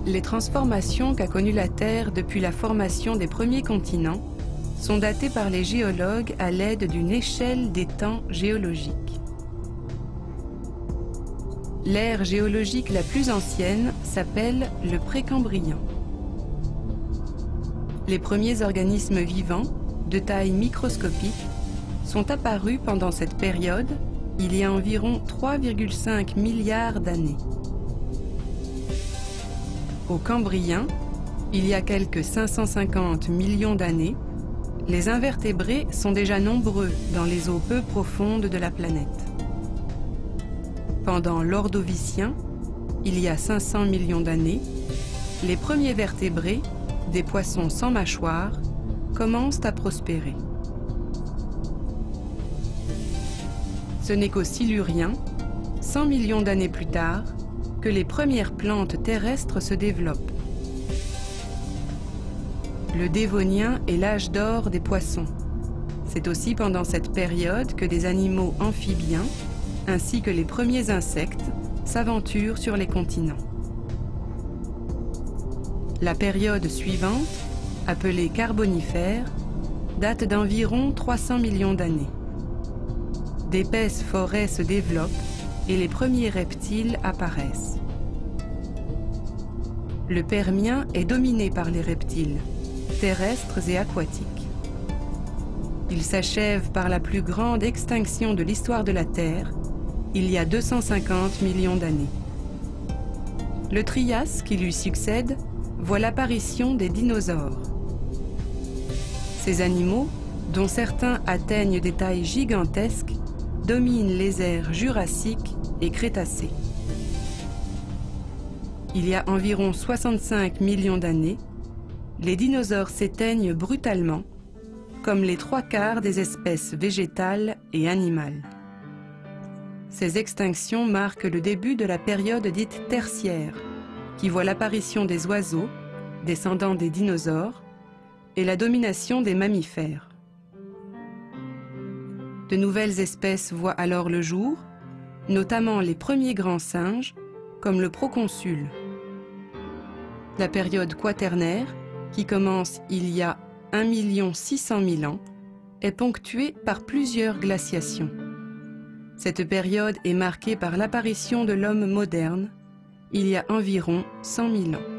Les transformations qu'a connues la Terre depuis la formation des premiers continents sont datées par les géologues à l'aide d'une échelle des temps géologiques. L'ère géologique la plus ancienne s'appelle le Précambrien. Les premiers organismes vivants, de taille microscopique, sont apparus pendant cette période, il y a environ 3,5 milliards d'années. Au Cambrien, il y a quelques 550 millions d'années, les invertébrés sont déjà nombreux dans les eaux peu profondes de la planète. Pendant l'Ordovicien, il y a 500 millions d'années, les premiers vertébrés, des poissons sans mâchoire, commencent à prospérer. Ce n'est qu'au Silurien, 100 millions d'années plus tard, que les premières plantes terrestres se développent. Le Dévonien est l'âge d'or des poissons. C'est aussi pendant cette période que des animaux amphibiens, ainsi que les premiers insectes, s'aventurent sur les continents. La période suivante, appelée Carbonifère, date d'environ 300 millions d'années. D'épaisses forêts se développent et les premiers reptiles apparaissent. Le Permien est dominé par les reptiles, terrestres et aquatiques. Il s'achève par la plus grande extinction de l'histoire de la Terre, il y a 250 millions d'années. Le Trias, qui lui succède, voit l'apparition des dinosaures. Ces animaux, dont certains atteignent des tailles gigantesques, dominent les ères jurassiques et crétacées. Il y a environ 65 millions d'années, les dinosaures s'éteignent brutalement, comme les 3/4 des espèces végétales et animales. Ces extinctions marquent le début de la période dite tertiaire, qui voit l'apparition des oiseaux, descendants des dinosaures, et la domination des mammifères. De nouvelles espèces voient alors le jour, notamment les premiers grands singes, comme le proconsul. La période quaternaire, qui commence il y a 1 600 000 ans, est ponctuée par plusieurs glaciations. Cette période est marquée par l'apparition de l'homme moderne, il y a environ 100 000 ans.